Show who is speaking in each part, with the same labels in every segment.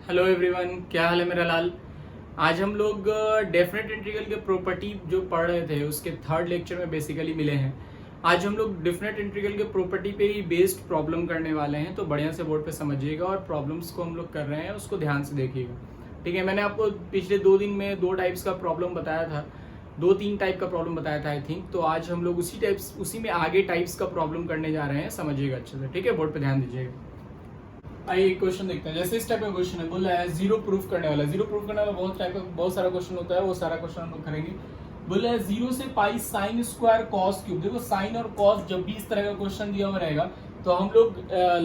Speaker 1: Hello everyone, क्या हाल है मेरा लाल। आज हम लोग डेफिनेट इंटीग्रल के प्रॉपर्टी जो पढ़ रहे थे उसके थर्ड लेक्चर में बेसिकली मिले हैं। आज हम लोग डेफिनेट इंटीग्रल के प्रॉपर्टी पे ही बेस्ड प्रॉब्लम करने वाले हैं, तो बढ़िया से बोर्ड पे समझिएगा और प्रॉब्लम्स को हम लोग कर रहे हैं उसको ध्यान से देखिएगा। ठीक है, मैंने आपको पिछले 2 दिन में 2 टाइप्स का प्रॉब्लम बताया था, 2-3 टाइप का प्रॉब्लम बताया था आई थिंक। तो आज हम लोग उसी में आगे टाइप्स का प्रॉब्लम करने जा रहे हैं, समझिएगा अच्छे से। ठीक है, बोर्ड पे ध्यान दीजिएगा। आइए एक क्वेश्चन देखते हैं। जैसे इस टाइप का क्वेश्चन है, बोला है जीरो प्रूफ करने वाला। जीरो प्रूफ करने वाला बहुत सारा क्वेश्चन होता है, वो सारा क्वेश्चन हम लोग करेंगे। बोला है 0 से pi sine square cos cube. देखो साइन और कॉस जब भी इस तरह का क्वेश्चन दिया हुआ रहेगा तो हम लोग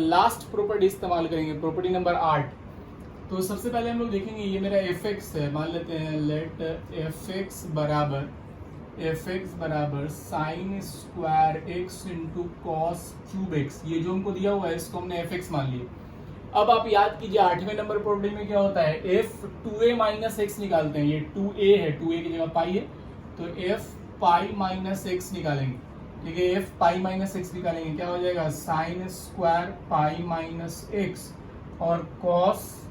Speaker 1: लास्ट प्रॉपर्टी इस्तेमाल करेंगे, प्रॉपर्टी नंबर 8। तो सबसे पहले हम लोग देखेंगे, ये मेरा एफ एक्स है, मान लेते हैं लेट एफ एक्स बराबर sine square x into cos cube x. ये जो हमको दिया हुआ है इसको हमने एफ एक्स मान लिया। अब आप याद कीजिए 8वें नंबर प्रॉपर्टी में क्या होता है, एफ 2a माइनस एक्स निकालते हैं। ये 2a है, 2a की जगह पाई है, तो एफ पाई माइनस एक्स निकालेंगे। ठीक है, एफ पाई माइनस एक्स निकालेंगे, क्या हो जाएगा sine square pi minus x और cos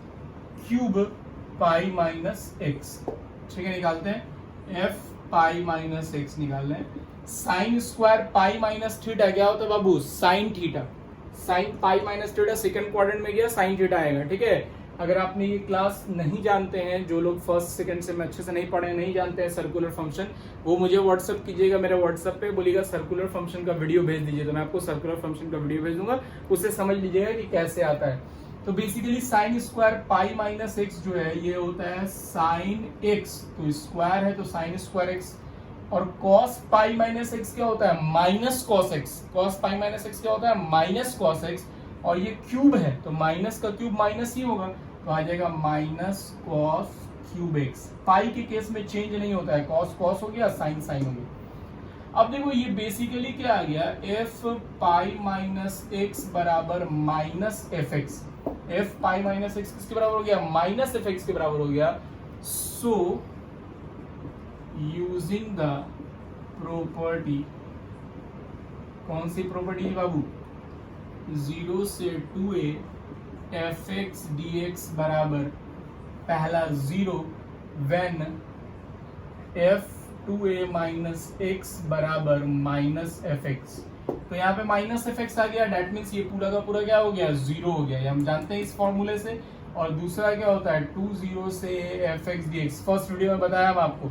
Speaker 1: cube pi minus x. ठीक है, निकालते हैं एफ पाई माइनस एक्स निकाल रहे हैं। Sine square pi minus theta क्या होता है बाबू, sine theta. Sine pi minus theta second quadrant में गया, साइन थीटा आएगा। ठीक है, अगर आपने ये क्लास नहीं जानते हैं, जो लोग फर्स्ट सेकंड से में अच्छे से नहीं पढ़े नहीं जानते हैं सर्कुलर फंक्शन, वो मुझे व्हाट्सअप कीजिएगा, मेरे व्हाट्सअप पे बोलिएगा सर्कुलर फंक्शन का वीडियो भेज दीजिए, तो मैं आपको सर्कुलर फंक्शन का वीडियो भेज दूंगा, उससे समझ लीजिएगा कि कैसे आता है। तो basically sign square pi minus x जो है ये होता है साइन एक्स, तो स्क्वायर है तो साइन स्क्वायर एक्स, और कॉस पाई माइनस एक्स क्या होता है minus cos x. Cos pi minus x क्या होता है माइनस कॉस एक्स, और ये क्यूब है तो माइनस का क्यूब माइनस ही होगा, तो आ जाएगा माइनस कॉस क्यूब एक्स। पाई के केस में चेंज नहीं होता है, कॉस कॉस हो गया, साइन साइन हो गया। अब देखो ये बेसिकली क्या आ गया, एफ पाई माइनस एक्स बराबर माइनस एफ एक्स। एफ पाई माइनस एक्स किसके बराबर हो गया, माइनस एफ एक्स के बराबर हो गया। सो यूजिंग द प्रॉपर्टी, कौन सी प्रॉपर्टी बाबू, 0 से 2a F x D x बराबर पहला 0 when F 2a minus x बराबर माइनस एफ एक्स। तो यहाँ पे माइनस एफ एक्स आ गया, डेट मीन्स ये पूरा का पूरा क्या हो गया, 0 हो गया, ये हम जानते हैं इस फॉर्मूले से। और दूसरा क्या होता है 2 0 से F x D x, first video में बताया हम आपको।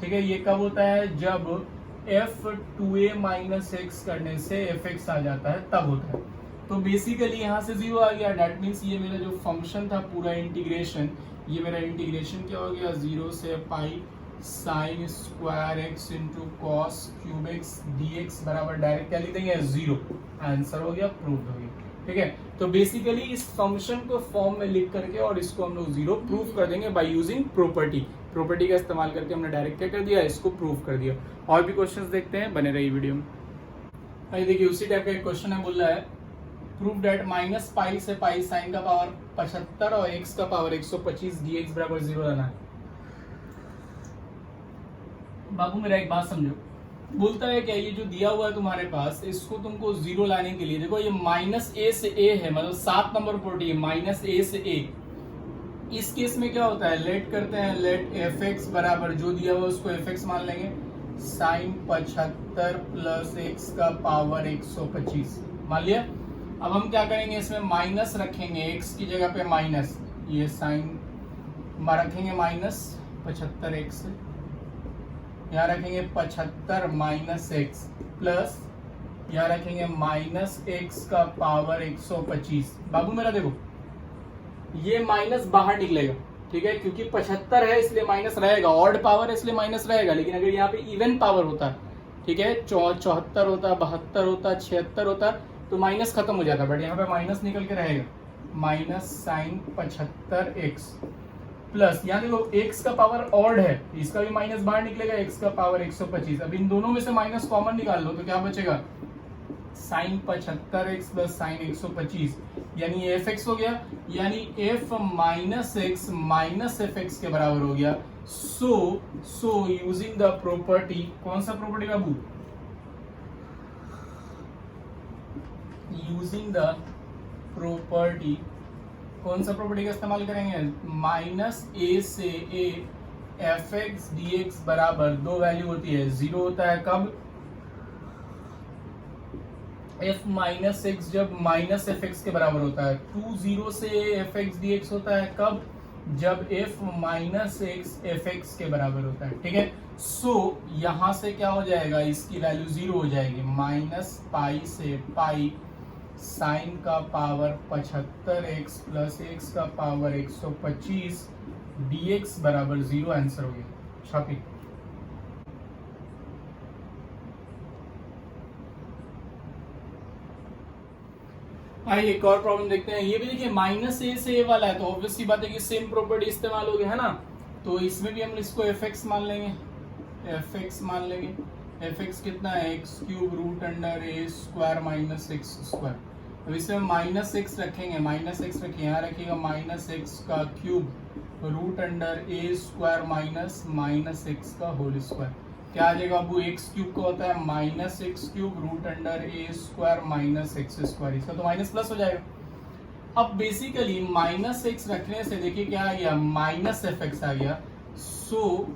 Speaker 1: ठीक है, ये कब होता है, जब एफ 2a माइनस एक्स करने से एफ एक्स आ जाता है तब होता है। तो बेसिकली यहाँ से 0 आ गया, डेट मीन्स ये मेरा जो फंक्शन था पूरा इंटीग्रेशन, ये मेरा इंटीग्रेशन क्या हो गया, 0 से pi sine square x into cos cube x D x बराबर डायरेक्ट क्या लिख देंगे 0। आंसर हो गया, प्रूव हो गया। ठीक है, तो बेसिकली इस फंक्शन को फॉर्म में लिख करके और इसको हम लोग 0 प्रूव कर देंगे बाय यूजिंग प्रॉपर्टी। प्रॉपर्टी का इस्तेमाल करके हमने डायरेक्ट क्या कर दिया, इसको प्रूव कर दिया। और भी क्वेश्चंस देखते हैं, बने रहिए वीडियो में। आइए देखिए उसी टाइप का एक क्वेश्चन है, बोल रहा है प्रूव दैट माइनस पाई से पाई साइन का पावर 75 और एक्स का पावर 125 dx बराबर 0 लाना है। बाबू मेरा एक बात समझो, बोलता है क्या, ये जो दिया हुआ है तुम्हारे पास, इसको तुमको 0 लाने के लिए, देखो ये माइनस ए से ए है, मतलब 7 नंबर प्रॉपर्टी है, माइनस ए से ए। इस केस में क्या होता है, लेट करते हैं, लेट एफ एक्स बराबर जो दिया हुआ उसको एफ एक्स मान लेंगे, साइन 75 प्लस एक्स का पावर 125 मान लिया। अब हम क्या करेंगे, इसमें माइनस रखेंगे, एक्स की जगह पे माइनस, ये साइन रखेंगे माइनस 75 एक्स, यहाँ रखेंगे 75 माइनस एक्स प्लस यहाँ रखेंगे माइनस एक्स का पावर 125। बाबू मेरा देखो ये माइनस बाहर निकलेगा, ठीक है, क्योंकि 75 है इसलिए माइनस रहेगा, ऑड पावर है इसलिए माइनस रहेगा। लेकिन अगर यहाँ पे इवन पावर होता, ठीक है, 74 होता, 72 होता, 76 होता, तो माइनस खत्म हो जाता, बट यहाँ पे माइनस निकल के रहेगा, माइनस साइन 75 एक्स प्लस यहाँ देखो x का पावर ऑड है, इसका भी माइनस बाहर निकलेगा, x का पावर 125। अब इन दोनों में से माइनस कॉमन निकाल लो तो क्या बचेगा, साइन 75 एक्स प्लस साइन 125, यानी एफ एक्स हो गया, यानी F minus x minus F x के बराबर हो गया। सो यूजिंग द प्रॉपर्टी, कौन सा property Babu, using the property कौन सा प्रॉपर्टी का इस्तेमाल करेंगे, माइनस ए से A F x D x बराबर दो वैल्यू होती है, जीरो होता है कब, एफ माइनस एक्स जब माइनस एफ एक्स के बराबर होता है, टू जीरो से एफ एक्स डी एक्स होता है कब, जब F minus x F x के बराबर होता है, ठीक है। सो यहां से क्या हो जाएगा, इसकी वैल्यू जीरो हो जाएगी, माइनस पाई से पाई साइन का पावर 75x प्लस एक्स का पावर 125 dx बराबर जीरो, आंसर हो गया। छापी आइए एक और प्रॉब्लम देखते हैं। ये भी देखिए माइनस ए से ए वाला है, तो ऑब्वियसली बात है कि सेम प्रॉपर्टी इस्तेमाल होगी, है ना। तो इसमें भी हम इसको एफ एक्स मान लेंगे, एफ एक्स मान लेंगे। एफ एक्स कितना है, x cube root under a square minus x square. अब इसमें माइनस एक्स रखेंगे, माइनस एक्स रखिए, यहाँ रखिएगा माइनस एक्स का cube root under a square minus minus x का होल स्क्वायर। क्या आ जाएगा अब, एक्स क्यूब का होता है minus x cube root under a square minus x square, इसका तो माइनस प्लस हो जाएगा। अब बेसिकली माइनस एक्स रखने से देखिए क्या आ गया, माइनस एफ एक्स आ गया। सो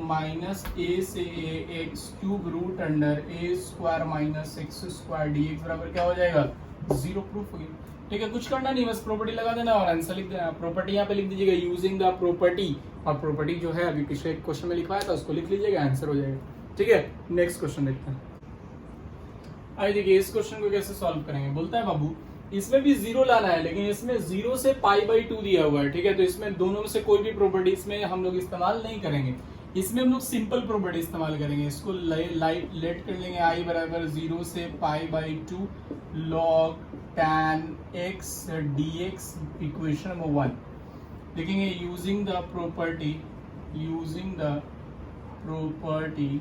Speaker 1: माइनस ए से a x cube root under a square minus x square d x बराबर क्या हो जाएगा, जीरो। प्रूफ हो गया, ठीक है। कुछ करना नहीं, बस प्रॉपर्टी लगा देना और आंसर लिख देना। प्रॉपर्टी यहाँ पे लिख दीजिएगा यूजिंग द प्रॉपर्टी, और प्रॉपर्टी जो है अभी पिछले क्वेश्चन में लिखवाया था उसको लिख लीजिएगा, आंसर हो जाएगा, ठीक है। नेक्स्ट क्वेश्चन देखते हैं। आइए देखिए इस क्वेश्चन को कैसे सॉल्व करेंगे। बोलता है बाबू इसमें भी जीरो लाना है, लेकिन इसमें जीरो से पाई बाई टू दिया हुआ है, ठीक है। तो इसमें दोनों में से कोई भी प्रॉपर्टी इसमें हम लोग इस्तेमाल नहीं करेंगे, इसमें हम लोग सिंपल प्रॉपर्टी इस्तेमाल करेंगे। इसको लेट कर लेंगे, आई बराबर जीरो से pi by to log tan x dx equation number 1 लिखेंगे using the property, using the property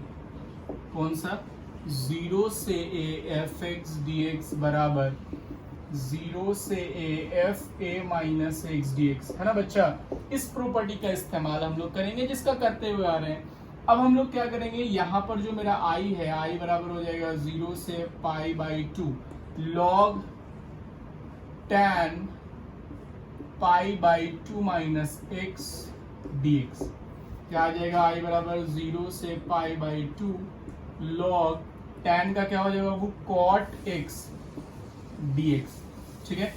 Speaker 1: कौन सा, जीरो से A F x D x बराबर जीरो से A F A minus x D x, है ना बच्चा। इस प्रॉपर्टी का इस्तेमाल हम लोग करेंगे जिसका करते हुए आ रहे हैं। अब हम लोग क्या करेंगे, यहाँ पर जो मेरा आई है, आई बराबर हो जाएगा जीरो से pi by to log tan pi by to minus x D x. क्या आ जाएगा, आई बराबर जीरो से pi by to log tan का क्या हो जाएगा वो cot x dx, ठीक है।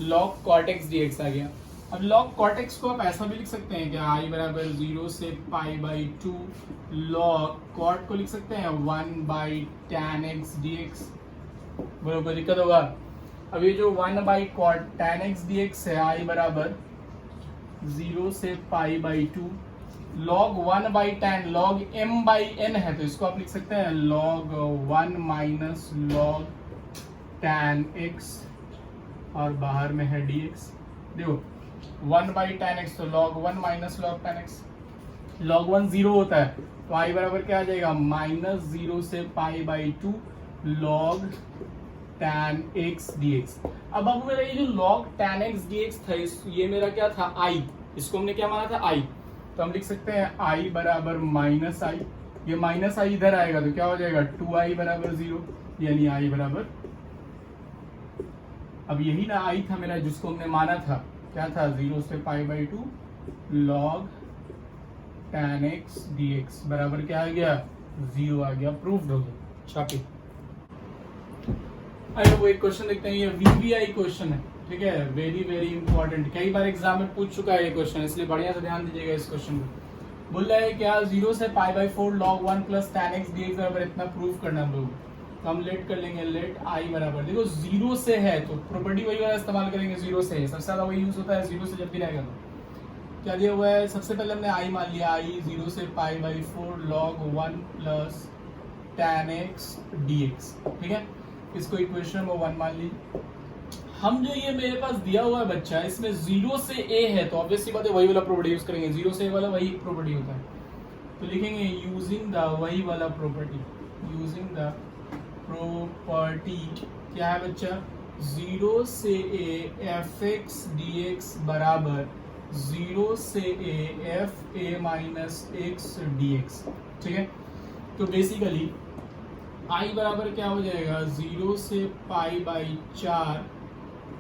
Speaker 1: log cot x dx आ गया। अब log cot x को आप ऐसा भी लिख सकते हैं क्या, आई बराबर जीरो से pi by two log cot को लिख सकते हैं 1 बाई tan x dx, बरोबर दिक्कत होगा। अब ये जो 1 by cot tan x dx है, आई बराबर जीरो से pi by two log 1 by tan log m by n है, तो इसको आप लिख सकते हैं log 1 minus log tan x और बाहर में है dx। देखो 1 बाई tan x तो log 1 minus log tan x, log 1 zero होता है, तो आई बराबर क्या आ जाएगा, माइनस जीरो से pi by two log tan x dx। अब मेरा ये जो log tan x dx था, ये मेरा क्या था, i, इसको हमने क्या माना था, i, तो हम लिख सकते हैं i बराबर माइनस i, ये माइनस i इधर आएगा तो क्या हो जाएगा 2i बराबर जीरो, यानी i बराबर, अब यही ना i था मेरा जिसको हमने माना था, क्या था, जीरो से pi by two log tan x dx बराबर क्या आ गया, जीरो आ गया। प्रूव्ड हो गया। छापी आइए वो एक क्वेश्चन देखते हैं, ये वीवीआई क्वेश्चन है, ठीक है, वेरी वेरी इंपॉर्टेंट, कई बार एग्जाम में पूछ चुका है ये क्वेश्चन, इसलिए बढ़िया से ध्यान दीजिएगा इस क्वेश्चन को। बोल रहा है क्या, जीरो से pi by four log 1 plus tan x dx बराबर इतना प्रूव करना हम लोग। तो हम लेट कर लेंगे, लेट आई बराबर, देखो जीरो से है तो प्रॉपर्टी वही वाला इस्तेमाल करेंगे, जीरो से है सबसे ज्यादा वही यूज होता है, जीरो से जब भी रहेगा तो क्या दिया हुआ है, सबसे पहले हमने आई मान लिया, आई जीरो से pi by four log 1 plus tan x dx, ठीक है। इसको इक्वेशन नंबर 1 मान लीजिए। हम जो ये मेरे पास दिया हुआ है बच्चा, इसमें जीरो से ए है तो ऑब्वियसली बात है वही वाला प्रॉपर्टी यूज करेंगे, जीरो से ए वाला वही प्रॉपर्टी होता है, तो लिखेंगे यूजिंग द वही वाला प्रॉपर्टी, यूजिंग द प्रॉपर्टी क्या है बच्चा, जीरो से A F x D x बराबर जीरो से A F A minus x D x, ठीक है। तो बेसिकली आई बराबर क्या हो जाएगा, जीरो से pi by 4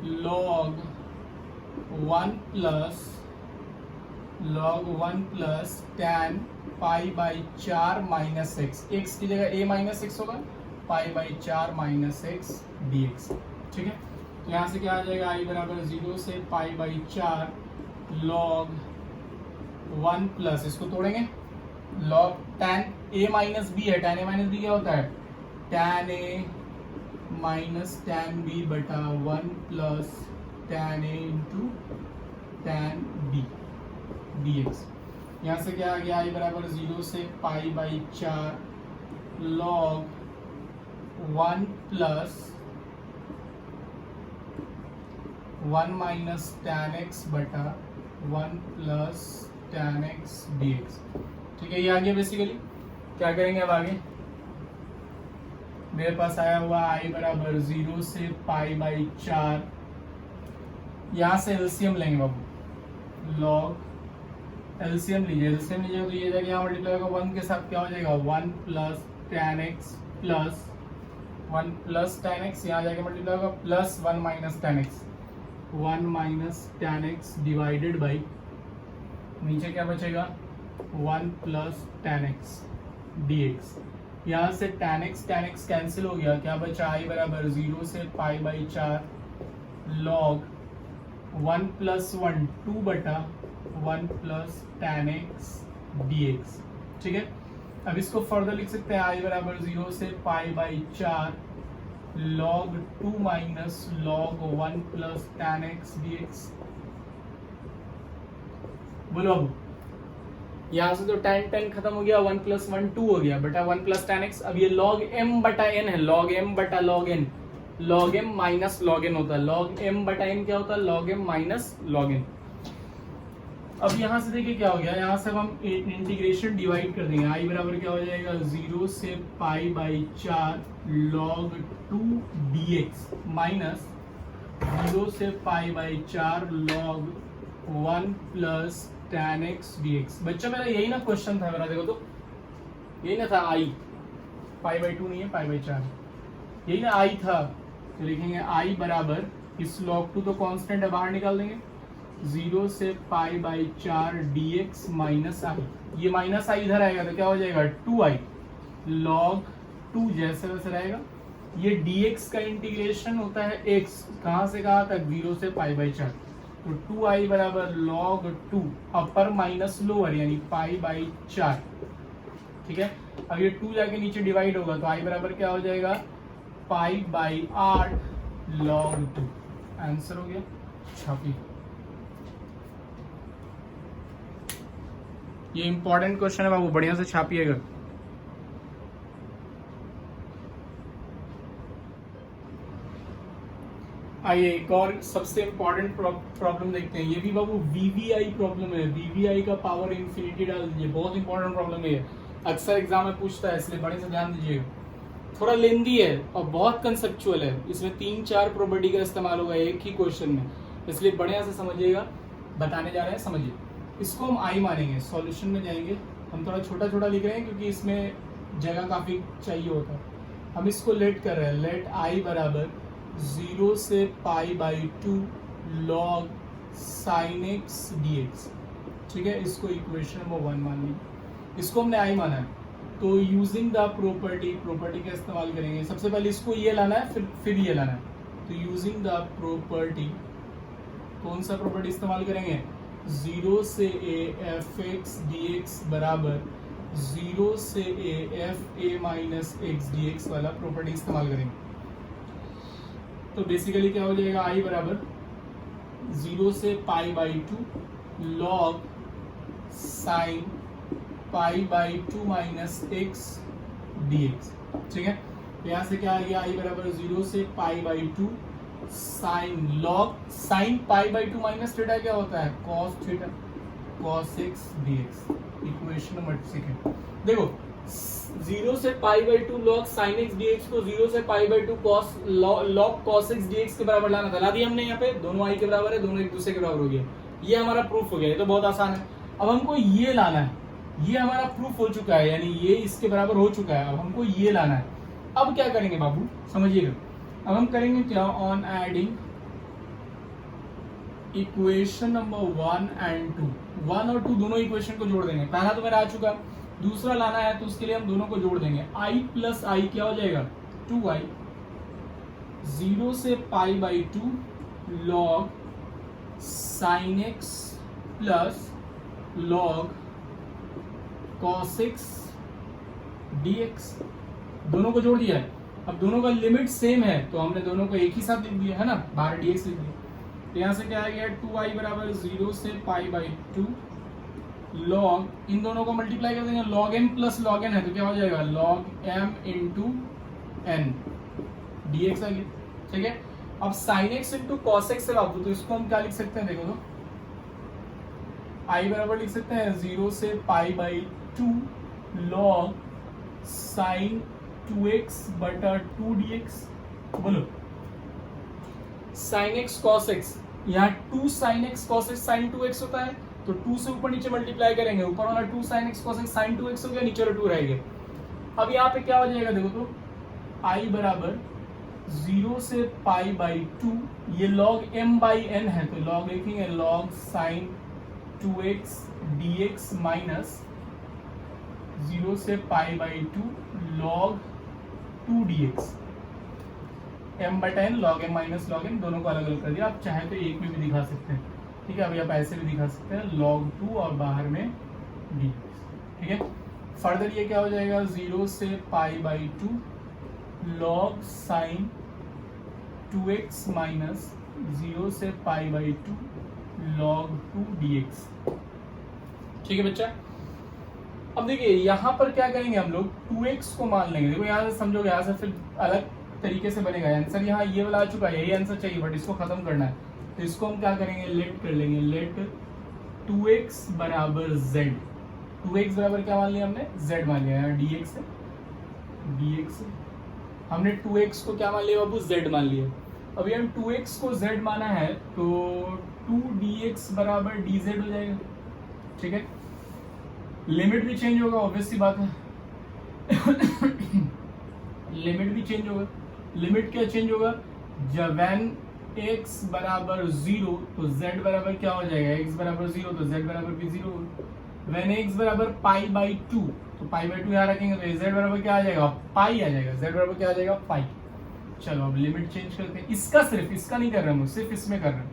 Speaker 1: log 1 plus log 1 plus tan pi by 4 minus x, x की जगह a माइनस एक्स होगा, pi by 4 minus x dx। ठीक है, तो यहाँ से क्या आ जाएगा, i बराबर 0 से पाई बाई 4 log 1 प्लस, इसको तोड़ेंगे, log tan a minus b है, tan a माइनस b क्या होता है, tan a minus tan b बटा 1 plus tan a into tan b dx। यहाँ से क्या आ गया, i बराबर 0 से pi by 4 log 1 plus 1 minus tan x बटा 1 प्लस tan x dx। ठीक है, ये आ गया। बेसिकली क्या करेंगे अब आगे, मेरे पास आया हुआ i बराबर 0 से पाई बाई 4, यहाँ से एलसीएम लेंगे बाबू, log एलसीएम लीजिए, एलसीएम लीजिए तो ये जाएगा यहाँ मल्टीप्लाई होगा 1 के साथ, क्या हो जाएगा 1 plus tan x plus 1 plus tan x, यहाँ जाएगा मल्टीप्लाई होगा plus 1 minus tan x, 1 minus tan x divided by, नीचे क्या बचेगा 1 प्लस tan x dx। यहाँ से tan x कैंसिल हो गया, क्या बचा, i बराबर 0 से पाई बाई 4 log 1 प्लस 1 2 बटा 1 प्लस tan x dx। ठीक है, अब इसको फर्दर लिख सकते हैं, i बराबर 0 से pi by 4 log 2 minus log 1 plus tan x dx। बोलो अब, यहाँ से तो tan खत्म हो गया, 1 प्लस 1 2 हो गया बटा 1 प्लस tan x। अब ये log m बटा n है, log m बटा log n, log m minus log n होता है, log m बटा n क्या होता है, log m minus log n। अब यहाँ से देखिए क्या हो गया, यहाँ से हम इंटीग्रेशन डिवाइड कर देंगे, i बराबर क्या हो जाएगा 0 से pi by 4 log 2 dx minus 0 से pi by 4 log 1 plus tan x dx। बच्चा मेरा यही ना क्वेश्चन था मेरा, देखो तो यही ना था, i पाई बाई 2 नहीं है, पाई बाई 4, यही ना i था। तो लिखेंगे i बराबर, इस log 2 तो कांस्टेंट है, बाहर निकाल देंगे, 0 से pi by 4 dx minus i, ये माइनस i इधर आएगा तो क्या हो जाएगा 2i log 2 जैसे वैसे रहेगा। ये dx का इंटीग्रेशन होता है x, कहाँ से कहाँ तक, 0 से पाई बाई 4, तो 2i बराबर log 2 अपर माइनस लोअर यानी पाई बाई 4। ठीक है, अब ये 2 जाके नीचे डिवाइड होगा तो i बराबर क्या हो जाएगा पाई बाई 8 log 2। आंसर हो गया, छापी। ये इंपॉर्टेंट क्वेश्चन है बाबू, बढ़िया से छापिएगा। आइए एक और सबसे इंपॉर्टेंट प्रॉब्लम देखते हैं, ये भी बाबू वीवीआई प्रॉब्लम है, वीवीआई का पावर इन्फिनिटी डाल दीजिए, बहुत इंपॉर्टेंट प्रॉब्लम है, अक्सर एग्जाम में पूछता है, इसलिए बड़े से ध्यान दीजिएगा। थोड़ा लेंदी है और बहुत कंसेप्चुअल है, इसमें 3-4 प्रॉपर्टी का इस्तेमाल होगा एक ही क्वेश्चन में, इसलिए बढ़िया से समझिएगा, बताने जा रहे हैं, समझिए। इसको हम आई मानेंगे, सॉल्यूशन में जाएंगे, हम थोड़ा छोटा छोटा लिख रहे हैं क्योंकि इसमें जगह काफ़ी चाहिए होता है। हम इसको लेट कर रहे हैं, लेट आई बराबर 0 से pi by 2 log sin x dx। ठीक है, इसको इक्वेशन नंबर 1 मान लीजिए, इसको हमने आई माना है, तो यूजिंग द प्रॉपर्टी का इस्तेमाल करेंगे। सबसे पहले इसको ये लाना है, फिर ये लाना है, तो यूजिंग द प्रॉपर्टी, कौन सा प्रॉपर्टी इस्तेमाल करेंगे, 0 से a f x dx बराबर 0 से a f a minus x dx वाला प्रॉपर्टी इस्तेमाल करेंगे। तो बेसिकली क्या हो जाएगा, i बराबर 0 से pi by 2 log sine pi by 2 minus x dx। ठीक है, तो यहाँ से क्या आ गया, i बराबर 0 से pi by 2 sign log sine pi by 2 minus theta क्या होता है, cos theta cos x dx। Equation number 6 देखो, 0 से pi by 2 log sin x dx को 0 से pi by 2 cos log cos x dx के बराबर लाना था, ला दिया हमने। यहाँ पे दोनों i के बराबर है, दोनों एक दूसरे के बराबर हो गया, ये हमारा प्रूफ हो गया, ये तो बहुत आसान है। अब हमको ये लाना है, ये हमारा प्रूफ हो चुका है, यानी ये इसके बराबर हो चुका है, अब हमको ये लाना है। अब क्या करेंगे बाबू, समझिएगा, अब हम करेंगे क्या, on adding equation number 1 and 2, 1 और 2 दोनों इक्वेशन को जोड़ देंगे। पहला तो मेरा आ चुका, दूसरा लाना है तो उसके लिए हम दोनों को जोड़ देंगे। i प्लस आई क्या हो जाएगा 2i, 0 से pi by 2 log sine x plus log cos x dx, दोनों को जोड़ दिया है। अब दोनों का लिमिट सेम है तो हमने दोनों को एक ही साथ लिख दिया है ना, बाहर dx लिख दिया। तो यहाँ से क्या आ गया 2i बराबर 0 से पाई बाई 2 लॉग, इन दोनों को मल्टीप्लाई कर देंगे, log m plus log n है तो क्या हो जाएगा log m into n dx आ गया। ठीक है, अब sin x into cos x है बाबू, तो इसको हम क्या लिख सकते हैं, देखो तो i बराबर लिख सकते हैं 0 से pi by 2 log sign 2x बटा 2 dx। बोलो साइन x कॉस x, यहाँ 2 sine x cos x sine 2x होता है तो 2 से ऊपर नीचे मल्टीप्लाई करेंगे, ऊपर वाला 2 sine x cos x sine 2x हो गया, नीचे वाला 2 रहेगा। अब यहाँ पे क्या हो जाएगा देखो तो i बराबर 0 से पाई बाई 2, ये log m बाई n है तो log लिखेंगे log sine 2x dx minus 0 से pi by 2 log 2 dx, m बटा n log m minus log n, दोनों को अलग अलग कर दिया। आप चाहे तो एक में भी दिखा सकते हैं, ठीक है। अभी आप ऐसे भी दिखा सकते हैं log 2 और बाहर में dx, ठीक है। फर्दर ये क्या हो जाएगा 0 से pi by 2 log sine 2x minus 0 से पाई बाई 2 log 2 dx, ठीक है बच्चा। अब देखिए यहाँ पर क्या करेंगे हम लोग 2x को मान लेंगे। देखो यहाँ से समझोगे, यहाँ से फिर अलग तरीके से बनेगा आंसर। यहाँ ये वाला आ चुका है, यही आंसर चाहिए बट इसको खत्म करना है तो इसको हम क्या करेंगे लेट कर लेंगे, लेट 2x बराबर z, 2x बराबर क्या मान लिया हमने z मान लिया, यहाँ dx है, dx हमने 2x को क्या मान लिया बाबू z मान लिया। अभी हम 2x को z माना है तो 2 dx बराबर dz हो जाएगा, ठीक है। लिमिट भी चेंज होगा, ऑब्वियस सी बात है लिमिट भी चेंज होगा। लिमिट क्या चेंज होगा, जब when x बराबर 0 तो z बराबर क्या हो जाएगा, x बराबर 0 तो z बराबर भी 0 होगा। when x बराबर पाई बाई 2 तो पाई बाई 2 यहाँ रखेंगे तो z बराबर क्या आ जाएगा, पाई आ जाएगा, z बराबर क्या आ जाएगा पाई। चलो अब लिमिट चेंज करते हैं, इसका सिर्फ, इसका नहीं कर रहा हूँ, सिर्फ इसमें कर रहा हूँ।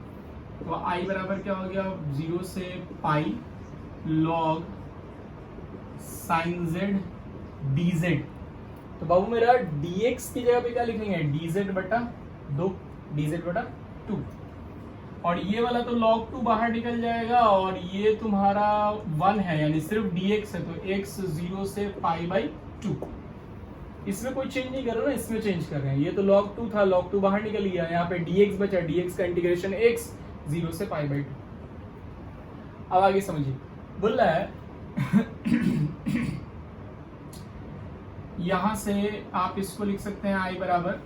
Speaker 1: तो i बराबर क्या हो गया 0 से pi log sign z dz। तो बाबू मेरा dx की जगह पे क्या लिखेंगे dz बटा 2, dz बटा 2, और ये वाला तो log 2 बाहर निकल जाएगा और ये तुम्हारा 1 है यानी सिर्फ dx है तो x 0 से पाई बाई 2। इसमें कोई चेंज नहीं कर रहा ना, इसमें चेंज कर रहे हैं। ये तो log 2 था, log 2 बाहर निकल गया, यहाँ पे dx बचा, dx का इंटीग्रेशन x 0 से पाई बाई 2। अब आगे समझिए, बोल रहा है यहां से आप इसको लिख सकते हैं i बराबर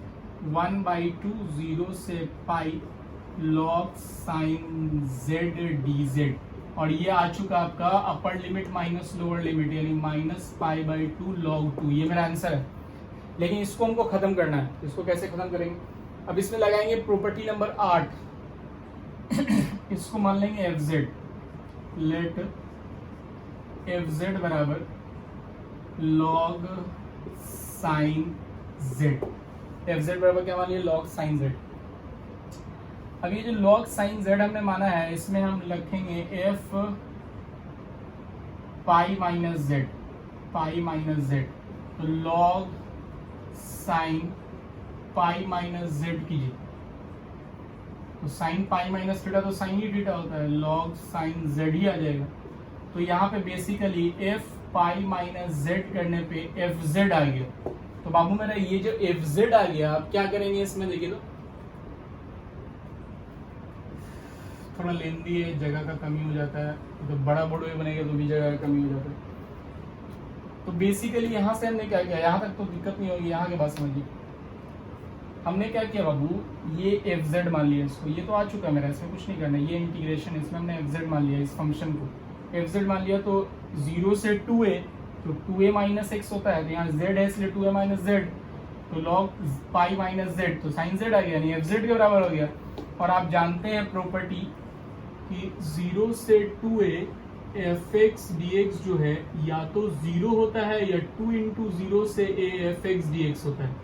Speaker 1: 1/2 0 से pi log sign z dz, और ये आ चुका आपका अपर लिमिट माइनस लोअर लिमिट यानी माइनस पाई बाई 2 log 2। ये मेरा आंसर है, लेकिन इसको हमको खत्म करना है। इसको कैसे खत्म करेंगे, अब इसमें लगाएंगे प्रॉपर्टी नंबर 8 इसको मान लेंगे fz, लेट fz बराबर log साइन z, fz बराबर क्या मान लिया log साइन z। अब ये जो log साइन z हमने माना है इसमें हम लिखेंगे f pi minus z, pi minus z, तो log sign pi minus z कीजिए, तो साइन पाई माइनस थीटा तो साइन ही थीटा होता है, log साइन z ही आ जाएगा। तो यहाँ पे basically f pi minus z करने पे fz आ गया। तो बाबू मेरा ये जो fz आ गया, आप क्या करेंगे इसमें देखिए, तो थोड़ा लेंदी है, जगह का कमी हो जाता है, तो बड़ा बोर्ड में बनेगा तो भी जगह का कमी हो जाता है। तो बेसिकली यहाँ से हमने क्या किया, यहाँ तक तो दिक्कत नहीं होगी, यहाँ के बाद समझिए हमने क्या किया बाबू, ये fz मान लिया इसको, ये तो आ चुका है मेरा, इसमें कुछ नहीं करना, ये इंटीग्रेशन, इसमें हमने fz मान लिया, इस फंक्शन को fz मान लिया। तो 0 से 2a तो 2a माइनस x होता है, तो यहाँ z है इसलिए 2a माइनस z, तो log पाई माइनस z तो साइन z आ गया, यानी fz के बराबर हो गया। और आप जानते हैं प्रॉपर्टी कि 0 से 2a F x D x जो है या तो 0 होता है या 2 इंटू 0 से a F x D x होता है।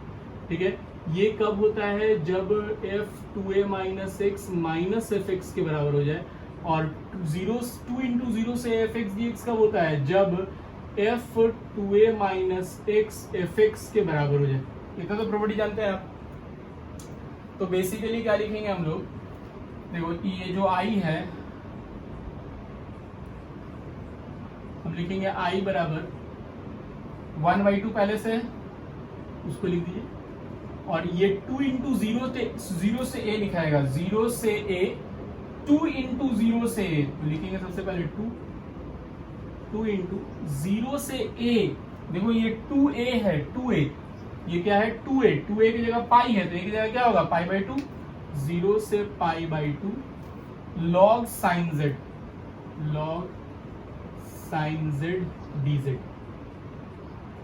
Speaker 1: ठीक है, ये कब होता है? जब f2a minus x minus F x के बराबर हो जाए। और 2 इंटू 0 से एफ एक्स डी एक्स कब होता है? जब f2a minus x F x के बराबर हो जाए। इतना तो प्रॉपर्टी जानते हैं आप। तो बेसिकली क्या लिखेंगे हम लोग? देखो ये जो i है हम लिखेंगे i बराबर 1/2 पहले से उसको लिख दीजिए, और ये 2 इंटू 0 से a लिखाएगा, 0 से a 2 इंटू 0 से a तो लिखेंगे सबसे पहले 2 इंटू 0 से a। देखो ये 2a है, 2a ये क्या है? 2a की जगह पाई है तो a की जगह क्या होगा? पाई/2। 0 से pi log sin z dz।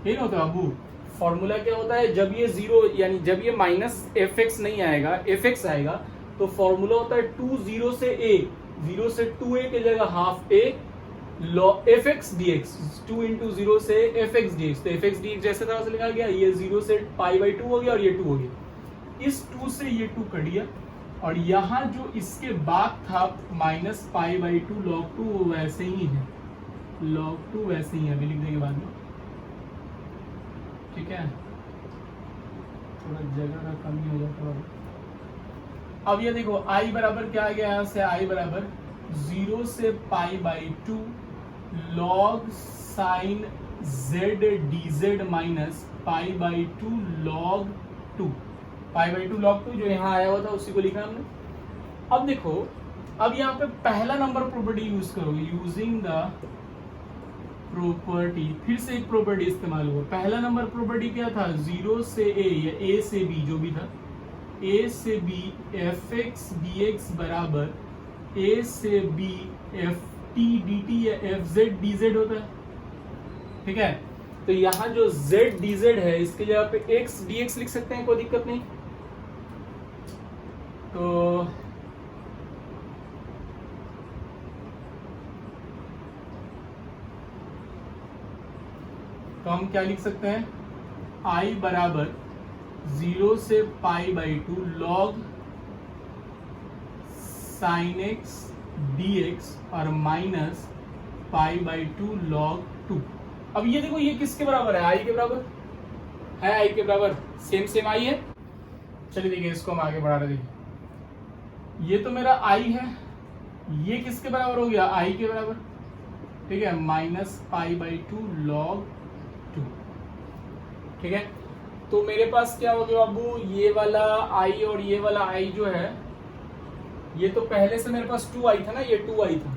Speaker 1: ये होता है बाबू। फॉर्मूला क्या होता है? जब ये 0 यानी जब ये माइनस एफ एक्स नहीं आएगा, एफ एक्स आएगा, तो फॉर्मूला होता है 2 0 से a, 0 से 2a की जगह half a log F x D x, 2 into 0 से एफ एक्स डी एक्स। तो एफ एक्स डी एक्स जैसे तरह से लिखा गया, ये 0 से पाई/2 हो गया और ये 2 हो गया। इस 2 से ये 2 कट गया, और यहाँ जो इसके बाद था माइनस पाई/2 log 2 वैसे ही है, log 2 वैसे ही है, अभी लिख देंगे बाद में। ठीक है, थोड़ा जगह का कमी हो जाता है। अब ये देखो i बराबर क्या आ गया? यहाँ से i बराबर 0 से pi log sin z dz minus pi log 2, pi log 2 जो यहाँ आया हुआ था उसी को लिखा हमने। अब देखो, अब यहाँ पे पहला नंबर प्रॉपर्टी यूज करोगे, यूजिंग द प्रॉपर्टी। फिर से एक प्रॉपर्टी इस्तेमाल हुआ। पहला नंबर प्रॉपर्टी क्या था? 0 से a या a से b जो भी था, a से b F x D x बराबर a से b F T D T या एफ जेड डी जेड होता है। ठीक है, तो यहाँ जो z dz है इसके जगह पे x dx लिख सकते हैं, कोई दिक्कत नहीं। तो हम क्या लिख सकते हैं? i बराबर 0 से pi log sin x dx और माइनस पाई/2 log 2। अब ये देखो ये किसके बराबर है? i के बराबर है, i के बराबर सेम i है। चलिए देखिए इसको हम आगे बढ़ा रहे। देखिए ये तो मेरा i है, ये किसके बराबर हो गया? i के बराबर। ठीक है, माइनस पाई/2 log 2। ठीक है, तो मेरे पास क्या हो गया बाबू? ये वाला i और ये वाला i जो है, ये तो पहले से मेरे पास 2i था ना, ये 2i था,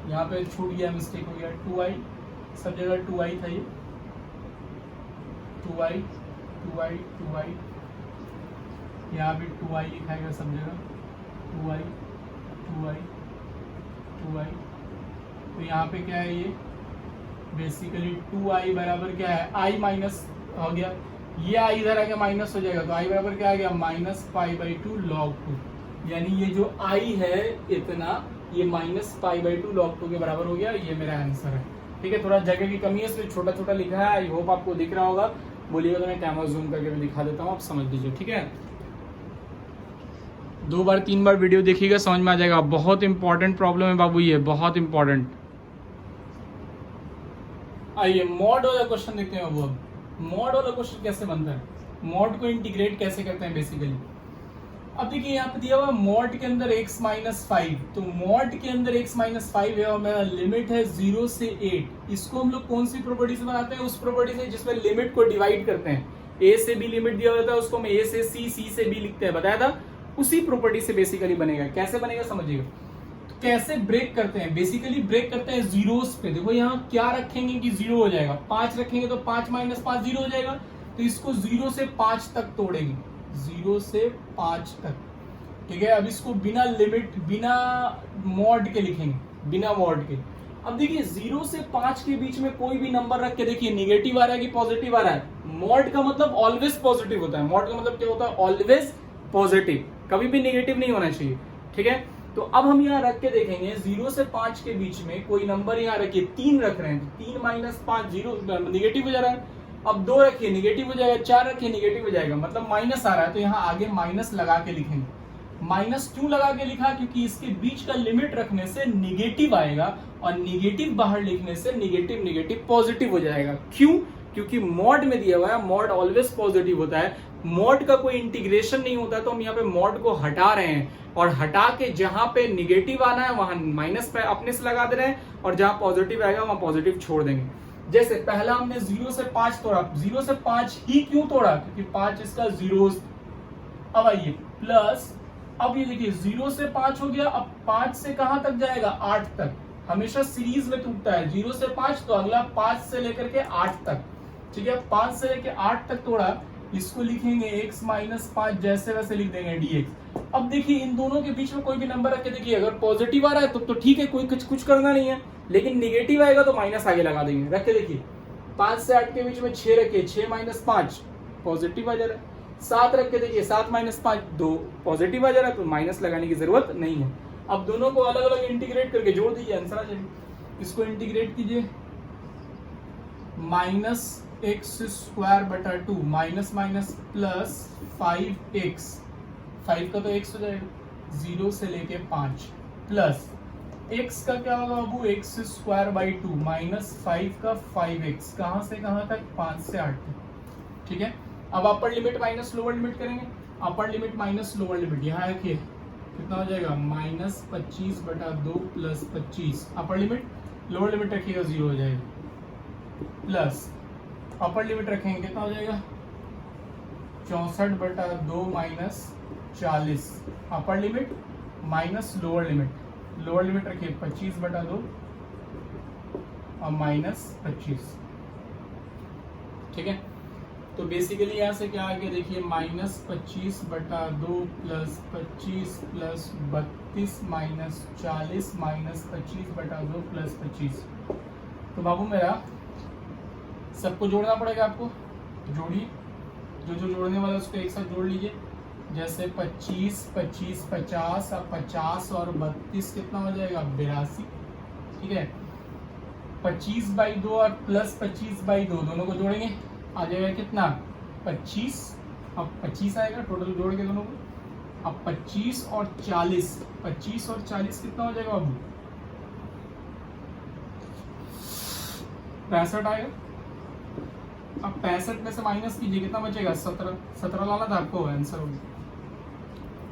Speaker 1: यहाँ पे छूट गया, मिस्टेक हो गया। 2i सब जगह 2i था, ये 2i 2i 2i, यहाँ भी 2i लिखाएगा सब जगह, 2i 2i 2i। तो यहाँ पे क्या है? ये बेसिकली 2i बराबर क्या है? i माइनस हो गया, ये i इधर आ गया माइनस हो जाएगा, तो i बराबर क्या आ गया? Minus pi log 2। यानी ये जो i है इतना, ये माइनस पाई/2 log 2 के बराबर हो गया। ये मेरा आंसर है। ठीक है, थोड़ा जगह की कमी है इसलिए छोटा छोटा लिखा है। आई होप आपको दिख रहा होगा। बोलिएगा तो मैं कैमरा जूम करके भी दिखा देता हूँ, आप समझ लीजिए। ठीक है, 2 बार 3 बार वीडियो देखिएगा, समझ में आ जाएगा। बहुत इंपॉर्टेंट प्रॉब्लम है बाबू, ये बहुत इंपॉर्टेंट। आइए मॉड वाला क्वेश्चन देखते हैं बाबू। अब मॉड वाला क्वेश्चन कैसे बनता है, मॉड को इंटीग्रेट कैसे करते हैं बेसिकली। अब देखिए यहाँ पे दिया हुआ मॉड के अंदर x माइनस 5, तो मॉड के अंदर x माइनस 5 है और मेरा लिमिट है 0 से 8। इसको हम लोग कौन सी प्रॉपर्टी से बनाते हैं? उस प्रॉपर्टी से जिसमें लिमिट को डिवाइड करते हैं। a से b लिमिट दिया होता है, उसको हम a से c, c से b लिखते हैं, बताया था। उसी प्रॉपर्टी से बेसिकली बनेगा। कैसे बनेगा समझिएगा। तो कैसे ब्रेक करते हैं? बेसिकली ब्रेक करते हैं जीरोस पे। देखो यहाँ क्या रखेंगे कि 0 हो जाएगा, 5 रखेंगे तो 5 माइनस 5 0 हो जाएगा। तो इसको 0 से 5 तक तोड़ेंगे, 0 से 5 तक। ठीक है, अब इसको बिना लिमिट, बिना मॉड के लिखेंगे, बिना मॉड के। अब देखिए 0 से 5 के बीच में कोई भी नंबर रख के देखिए, निगेटिव आ रहा है कि पॉजिटिव आ रहा है। मॉड का मतलब ऑलवेज पॉजिटिव होता है। मॉड का मतलब क्या होता है? ऑलवेज पॉजिटिव, कभी भी निगेटिव नहीं होना चाहिए। ठीक है, तो अब हम यहाँ रख के देखेंगे 0 से 5 के बीच में कोई नंबर यहाँ रखिए, 3 रख रहे हैं, 3 माइनस 5 0 निगेटिव हो जा रहा है। अब 2 रखिए निगेटिव हो जाएगा, 4 रखिए निगेटिव हो जाएगा, मतलब माइनस आ रहा है, तो यहाँ आगे माइनस लगा के लिखेंगे। माइनस क्यों लगा के लिखा? क्योंकि इसके बीच का लिमिट रखने से निगेटिव आएगा और निगेटिव बाहर लिखने से निगेटिव निगेटिव पॉजिटिव हो जाएगा। क्यों? क्योंकि मॉड में दिया हुआ है, मॉड ऑलवेज पॉजिटिव होता है, मॉड का कोई इंटीग्रेशन नहीं होता, तो हम यहाँ पे मॉड को हटा रहे हैं और हटा के जहां पे निगेटिव आना है वहां माइनस पे अपने से लगा दे रहे हैं और जहां पॉजिटिव आएगा वहां पॉजिटिव छोड़ देंगे। जैसे पहला हमने 0 से 5 तोड़ा, 0 से 5 ही क्यों तोड़ा? क्योंकि 5 इसका जीरोस। अब आइए प्लस, अब ये देखिए 0 से 5 हो गया, अब 5 से कहां तक जाएगा? 8 तक। हमेशा सीरीज में टूटता है, 0 से 5 तो अगला 5 से लेकर के 8 तक, ठीक है। 5 से लेकर 8 तक तोड़ा, इसको लिखेंगे x माइनस 5, जैसे वैसे लिख देंगे dx। अब देखिए इन दोनों के बीच में कोई भी नंबर रख के देखिए, अगर पॉजिटिव आ रहा है तो ठीक है, कोई कुछ करना नहीं है, लेकिन निगेटिव आएगा तो माइनस आगे लगा देंगे। रख के देखिए 5 से 8 के बीच में 6 रखिए, 6 माइनस 5 पॉजिटिव आ जा रहा है। 7 रख के देखिए, 7 माइनस 5 2 पॉजिटिव आ जा रहा है, तो माइनस लगाने की जरूरत नहीं है। अब दोनों को अलग अलग इंटीग्रेट करके जोड़ दीजिए, आंसर आ जाएगा। इसको इंटीग्रेट कीजिए, माइनस एक्स स्क्वायर बटा 2 माइनस माइनस प्लस 5x, 5 का तो x हो जाएगा 0 से लेके 5 प्लस x का क्या होगा बाबू? एक्स स्क्वायर बाई 2 माइनस 5 का 5x, कहां से कहां तक? 5 से 8 तक, ठीक है। अब upper limit minus lower limit करेंगे, upper limit minus lower limit, यहाँ रखिए कितना हो जाएगा? माइनस 25 बटा 2 plus 25, upper limit, lower limit रखिएगा 0 हो जाएगा, प्लस अपर लिमिट रखेंगे कितना हो जाएगा? 64 बटा 2 माइनस 40, अपर limit minus lower limit, lower limit रखिए 25 बटा 2 और माइनस 25, ठीक है। तो बेसिकली यहाँ से क्या आ गया देखिए, माइनस 25 बटा 2 प्लस 25 प्लस 32 माइनस 40 माइनस 25 बटा 2 प्लस 25। तो बाबू मेरा सबको जोड़ना पड़ेगा आपको, जोड़िए, जो जोड़ने वाला है उसको एक साथ जोड़ लीजिए। जैसे 25 25 50, अब 50 और 32 कितना हो जाएगा? 82, ठीक है। 25 बाई 2 और प्लस 25 बाई 2 दोनों को जोड़ेंगे, आ जाएगा कितना? 25, अब 25 आएगा टोटल जोड़ के दोनों को। अब 25 और 40, 25 और 40 कितना हो जाएगा बाबू? 65 आएगा। अब 65 में से माइनस कीजिए, कितना बचेगा? 17, 17 लाना था आपको, आंसर होगा।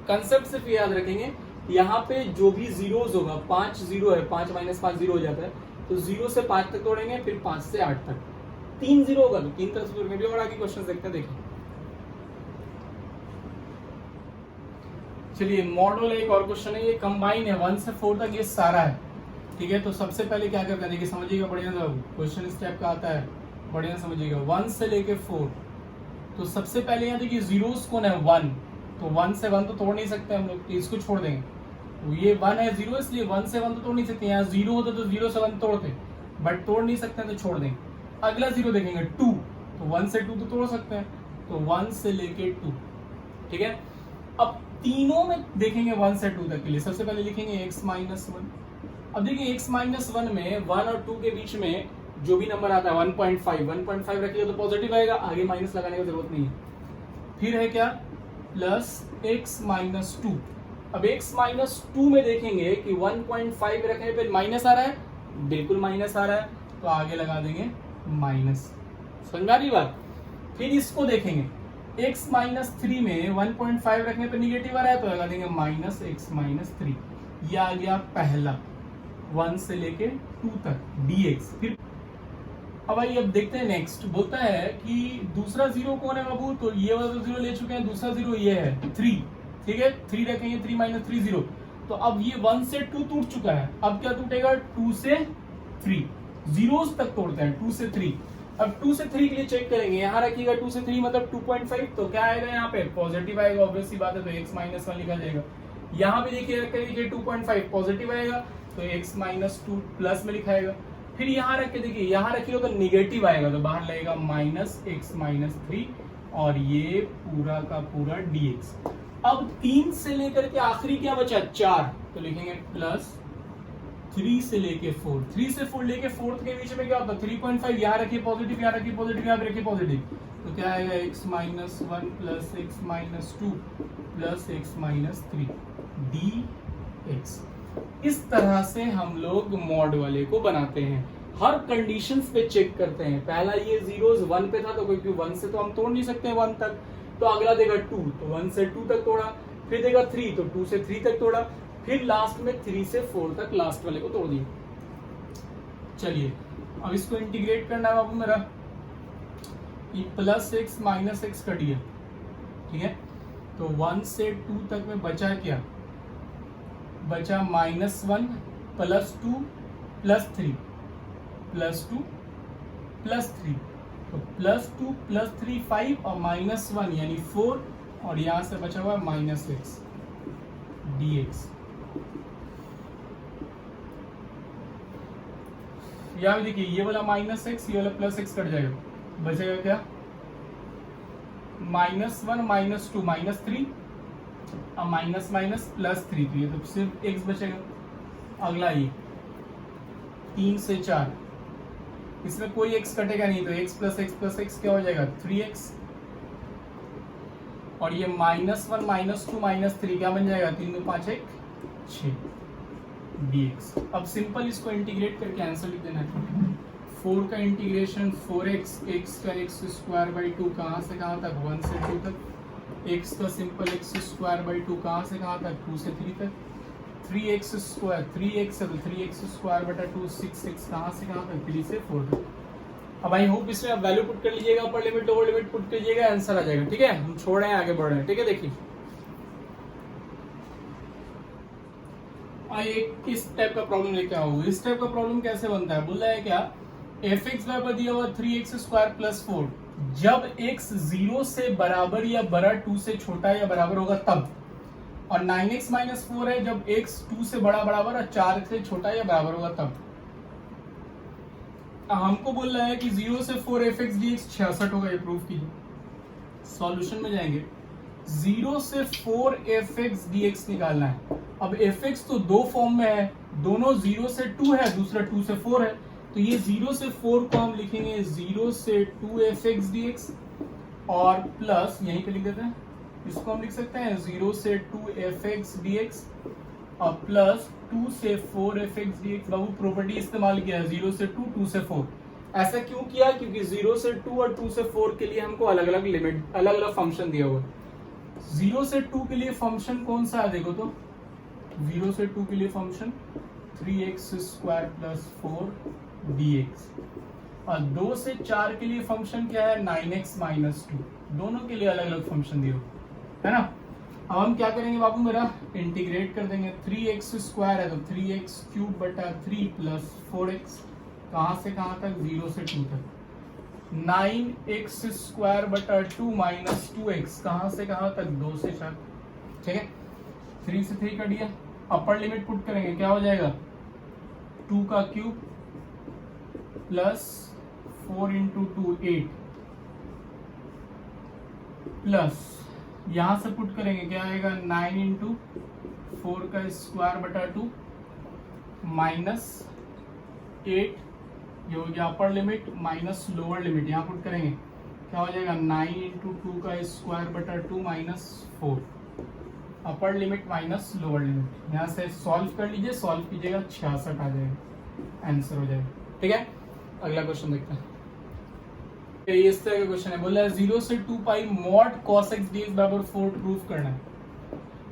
Speaker 1: कंसेप्ट सिर्फ याद रखेंगे, यहाँ पे जो भी जीरोस होगा, 5 जीरो है, 5 माइनस 5 जीरो हो जाता है, तो 0 से 5 तक तोड़ेंगे, फिर 5 से 8 तक। 3 जीरो होगा तो 3 तरह से तोड़ेंगे। और आगे क्वेश्चन देखते हैं, देखिए। चलिए मॉडल एक और क्वेश्चन है, ये कंबाइन है 1 से 4 तक, ये सारा है, ठीक है। तो सबसे पहले क्या करना है देखिए, समझिएगा बढ़िया सा क्वेश्चन इस टाइप का आता है, बढ़िया समझिएगा। 1 से लेके 4, तो सबसे पहले यहाँ देखिए जीरोस कौन है? 1, तो 1 से 1 तो तोड़ नहीं सकते हम लोग, इसको छोड़ देंगे। तो ये 1 है 0, इसलिए 1 से 1 तो तोड़ नहीं सकते। यहाँ 0 होता तो 0 से 1 तोड़ते, बट तोड़ नहीं सकते तो छोड़ देंगे। अगला 0 देखेंगे 2, तो 1 से 2 तो तोड़ सकते हैं, तो 1 से लेके 2, ठीक है। अब तीनों में देखेंगे 1 से 2 तक के लिए, सबसे पहले लिखेंगे x माइनस 1। अब देखिए x माइनस 1 में 1 और 2 के बीच में जो भी नंबर आता है 1.5 रखिएगा तो पॉजिटिव आएगा, आगे माइनस लगाने की जरूरत नहीं है। फिर है क्या? Plus x minus 2। अब x माइनस 2 में देखेंगे कि 1.5 रखने पे माइनस आ रहा है, बिल्कुल माइनस आ रहा है, तो आगे लगा देंगे माइनस, समझ आ रही बात। फिर इसको देखेंगे x माइनस 3 में 1.5 रखने पे निगेटिव आ रहा है, तो लगा देंगे माइनस x माइनस 3। यह आ गया पहला 1 से लेके 2 तक dx। फिर अब आइए अब देखते हैं नेक्स्ट, बोलता है कि दूसरा जीरो कौन है बाबू? तो ये वाला तो जीरो ले चुके हैं, दूसरा जीरो ये है 3, ठीक है। 3 रखेंगे, 3 माइनस 3 0। तो अब ये 1 से 2 टूट चुका है, अब क्या टूटेगा? 2 से 3, जीरोस तक तोड़ते हैं 2 से 3। अब 2 से 3 के लिए चेक करेंगे, यहाँ रखिएगा 2 से 3 मतलब 2.5, तो क्या आएगा यहाँ पे? पॉजिटिव आएगा, ऑब्वियस सी बात है, तो x माइनस 1 लिखा जाएगा। यहाँ भी देखिए रख के देखिए 2.5 पॉजिटिव आएगा, तो x माइनस 2 प्लस में लिखाएगा। फिर यहाँ रख के देखिए, यहाँ रखिएगा तो निगेटिव आएगा, तो बाहर लगेगा माइनस x माइनस 3, और ये पूरा का पूरा dx। अब 3 से लेकर के आखिरी क्या बचा? 4, तो लिखेंगे प्लस 3 से लेके 4, 3 से 4 लेके 4 के बीच में क्या होता है 3.5, यहाँ रखिए पॉजिटिव, यहाँ रखिए पॉजिटिव, यहाँ रखिए पॉजिटिव, तो क्या आएगा x minus 1 plus x minus 2 plus x minus 3 dx। इस तरह से हम लोग मॉड वाले को बनाते हैं, हर कंडीशंस पे चेक करते हैं। पहला ये जीरोस 1 पे था तो क्योंकि 1 से तो हम तोड़ नहीं सकते 1 तक, तो अगला देगा 2 तो 1 से 2 तक तोड़ा, फिर देगा 3 तो 2 से 3 तक तोड़ा, फिर लास्ट में 3 से 4 तक लास्ट वाले को तोड़ दिया। चलिए अब इसको इंटीग्रेट करना है बाबू मेरा, ये प्लस x माइनस x कर दिया, ठीक है। तो 1 से 2 तक में बचा क्या, बचा -1 प्लस 2 प्लस 3 प्लस 2 प्लस 3, तो प्लस 2 प्लस 3 5 और -1 यानी 4, और यहां से बचा हुआ -x dx। यहाँ देखिए ये वाला -x, ये वाला +x कट जाएगा, बचेगा क्या -1 -2 -3 और माइनस माइनस +3, तो ये तो सिर्फ x बचेगा। अगला ये 3 से 4, इसमें कोई x कटेगा नहीं, तो x प्लस x क्या हो जाएगा 3x, और ये -1 -2 -3 क्या बन जाएगा 3 2 5 1 6 dx। अब सिंपल इसको इंटीग्रेट करके आंसर लिख देना है। 4 का इंटीग्रेशन 4x, x का x² 2 कहाँ से कहाँ तक 1 से 2 तक, x का सिंपल x² 2 कहाँ से कहाँ तक 2 से 3 तक, 3x² 3x है तो 3x² 2 6x कहाँ से कहाँ तक 3 से 4 तक। अब आई होप इसमें आप वैल्यू पुट कर लीजिएगा, अपर लिमिट लोअर लिमिट पुट कीजिएगा, आंसर आ जाएगा, ठीक है। हम छोड़ रहे हैं आगे बढ़ रहे हैं, ठीक है। देखिए एक इस टाइप का प्रॉब्लम लेके आओ। इस टाइप का प्रॉब्लम कैसे बनता है, बोल रहा है क्या fx बराबर दिया हुआ 3x² + 4, जब x 0 से बराबर या बड़ा 2 से छोटा या बराबर होगा तब, और 9x - 4 है जब x 2 से बड़ा बराबर और 4 से छोटा या बराबर होगा तब। हमको बोल रहा है कि 0 से 4 fx dx 66 होगा, ये प्रूफ कीजिए। सॉल्यूशन में जाएंगे, 0 से 4 fx dx निकालना है। अब fx तो दो फॉर्म में है, दोनों 0 से 2 है, दूसरा 2 से 4 है, तो ये 0 से 4 को हम लिखेंगे 0 से 2 fx dx, और प्लस यहीं पे लिख देते हैं, इसको हम लिख सकते हैं 0 से 2 fx dx और प्लस 2 से 4 fx dx। बाबू प्रॉपर्टी इस्तेमाल किया है 0 से 2 2 से 4। ऐसा क्यों किया, क्योंकि 0 से 2 और 2 से 4 के लिए हमको अलग अलग लिमिट, अलग अलग फंक्शन दिया हुआ है। 0 से 2 के लिए फंक्शन कौन सा है, देखो तो 0 से 2 के लिए फंक्शन 3x² + 4 dx, और 2 से 4 के लिए फंक्शन क्या है 9x - 2। दोनों के लिए अलग अलग फंक्शन दिए है ना। अब हम क्या करेंगे बाबू मेरा, इंटीग्रेट कर देंगे, 3x² है तो 3x³ / 3 + 4x कहाँ से कहाँ तक 0 से 2 तक, 9x² / 2 - 2x कहाँ से कहाँ तक 2 से 4, ठीक है। 3 से 3 कर दिया, अपर लिमिट पुट करेंगे क्या हो जाएगा 2 का क्यूब प्लस 4 × 2 8 प्लस यहां से पुट करेंगे क्या आएगा 9 × 4 का स्क्वायर / 2 माइनस 8, ये हो गया अपर लिमिट माइनस लोअर लिमिट, यहाँ पुट करेंगे क्या हो जाएगा 9 × 2 का स्क्वायर / 2 माइनस 4, अपर लिमिट माइनस लोअर लिमिट। यहाँ से सॉल्व कर लीजिए, सॉल्व कीजिएगा 66 आ जाएगा, आंसर हो जाएगा, ठीक है। अगला क्वेश्चन देखते हैं, इस तरह का क्वेश्चन है, बोला है 0 से 2 पाई mod cos x dx बराबर 4 प्रूफ करना है।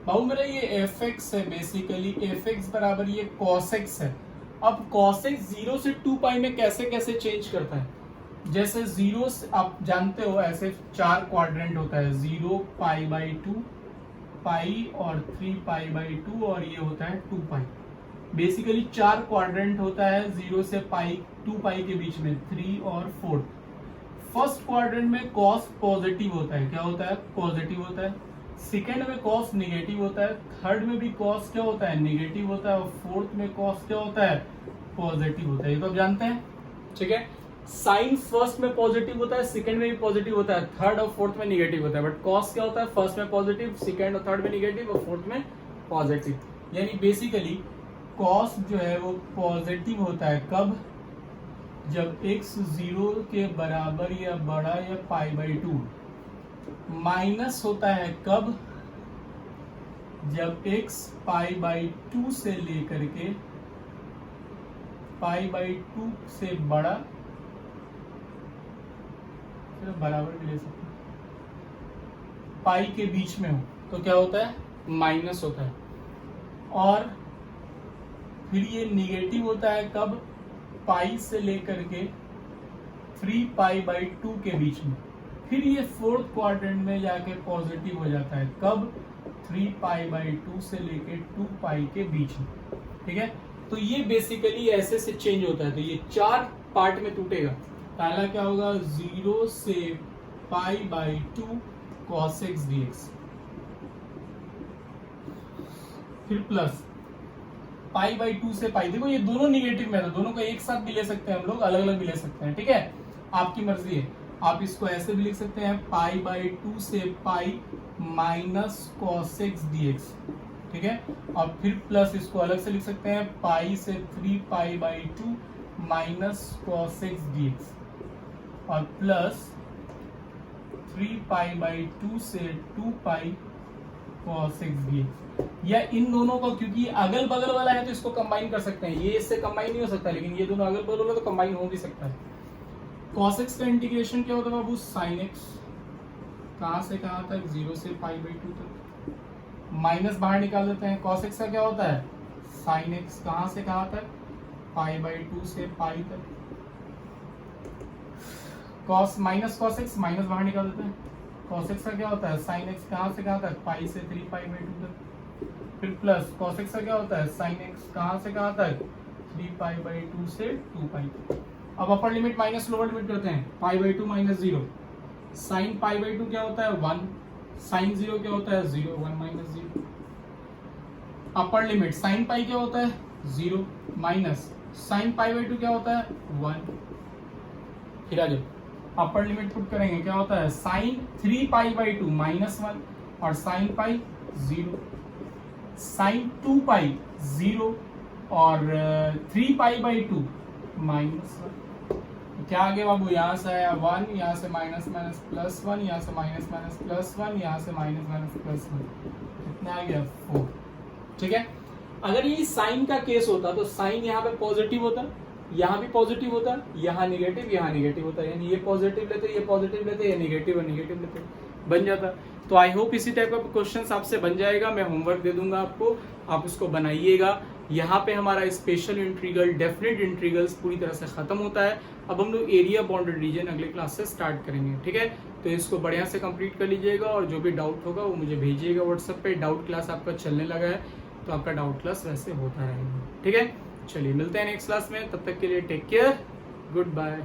Speaker 1: बाबू मेरा ये fx है, बेसिकली fx बराबर ये cos x है। अब cos x 0 से 2 पाई में कैसे कैसे चेंज करता है, जैसे 0 से आप जानते हो ऐसे 4 क्वाड्रेंट होता है, 0 π/2 पाई और 3 π/2 और ये होता है 2 पाई। बेसिकली 4 क्वाड्रेंट होता है 0 से पाई 2 पाई के बीच में, 3 और 4। फर्स्ट क्वाड्रेंट में कॉस पॉजिटिव होता है, क्या होता है पॉजिटिव होता है, सेकंड में कॉस नेगेटिव होता है, थर्ड में भी कॉस क्या होता है नेगेटिव होता है, और फोर्थ में कॉस क्या होता है पॉजिटिव होता है, ये तो आप जानते हैं, ठीक है। साइन फर्स्ट में पॉजिटिव होता है, सेकंड में भी पॉजिटिव होता है, थर्ड और फोर्थ में नेगेटिव होता है, बट कॉस क्या होता है फर्स्ट में पॉजिटिव, सेकंड और थर्ड में नेगेटिव और फोर्थ में पॉजिटिव। यानी बेसिकली कॉस जो है वो पॉजिटिव होता है कब, जब x 0 के बराबर या बड़ा या π/2, माइनस होता है कब, जब x π/2 से लेकर के π/2 से बड़ा, बराबर भी ले सकते हैं, पाई के बीच में हो तो क्या होता है, माइनस होता है। और फिर ये निगेटिव होता है कब, पाई से लेकर के 3π/2 के बीच में। फिर ये फोर्थ क्वाड्रेंट में जाके पॉजिटिव हो जाता है कब, 3π/2 से लेके 2π के बीच में। ठीक है, तो ये बेसिकली ऐसे से चेंज होता है। तो ये 4 पार्ट में टूटेगा। पहला क्या होगा, 0 से π/2 cos x dx, फिर प्लस π/2 से पाई। देखो ये दोनों निगेटिव में था, दोनों को एक साथ भी ले सकते हैं हम लोग, अलग अलग भी ले सकते हैं। ठीक है, आपकी मर्जी है। आप इसको ऐसे भी लिख सकते हैं, π/2 से pi minus cos x dx। ठीक है, और फिर प्लस इसको अलग से लिख सकते हैं, पाई से 3π/2 माइनस cos x dx, और प्लस 3π/2 से 2π cos x dx। या इन दोनों को, क्योंकि अगल बगल वाला है तो इसको कंबाइन कर सकते हैं, ये इससे कंबाइन नहीं हो सकता, लेकिन ये दोनों अगल बगल वाला तो कंबाइन हो भी सकता है। cos x का इंटीग्रेशन क्या होता है बाबू, sin x, कहां से कहां तक, 0 से π/2 तक, माइनस बाहर निकाल देते हैं। cos x का क्या होता है, sin x, कहां से कहां तक, π/2 से पाई तक। cos minus cos x, minus बाहर निकाल देते हैं। cos x का क्या होता है, sin x, कहां से कहां तक, पाई से 3π/2 तक। फिर प्लस cos x का क्या होता है, sin x, कहां से कहां तक, 3π/2 से 2π। अब upper limit minus lower limit करते हैं, π/2 माइनस 0, sin π/2 क्या होता है 1, sin 0 क्या होता है 0, 1 माइनस 0। अपर लिमिट sin पाई क्या होता है 0, माइनस sin π/2 क्या होता है 1। फिर आ जाओ, अपर लिमिट पुट करेंगे, क्या होता है sin 3π/2 माइनस 1, और sin पाई 0, sin 2π 0, और 3π/2 माइनस 1। क्या आ गया बाबू, यहाँ से आया 1, यहाँ से माइनस माइनस प्लस 1, यहाँ से माइनस माइनस प्लस 1, यहाँ से माइनस माइनस प्लस 1, कितना आ गया 4। ठीक है, अगर ये साइन का केस होता तो साइन यहाँ पे पॉजिटिव होता, यहाँ भी पॉजिटिव होता, यहाँ निगेटिव होता, यानी ये पॉजिटिव लेते, ये पॉजिटिव लेते, ये निगेटिव और निगेटिव लेते, बन जाता। तो आई होप इसी टाइप का क्वेश्चन आपसे बन जाएगा। मैं होमवर्क दे दूंगा आपको, आप उसको बनाइएगा। यहाँ पे हमारा स्पेशल इंट्रीगल, डेफिनेट इंट्रीगल्स पूरी तरह से खत्म होता है। अब हम लोग एरिया बाउंडेड रीजन अगले क्लास से स्टार्ट करेंगे। ठीक है, तो इसको बढ़िया से कंप्लीट कर लीजिएगा, और जो भी डाउट होगा वो मुझे भेजिएगा व्हाट्सएप पे। डाउट क्लास आपका चलने लगा है तो आपका डाउट क्लास वैसे होता रहेगा। ठीक है, चलिए मिलते हैं नेक्स्ट क्लास में, तब तक के लिए टेक केयर, गुड बाय।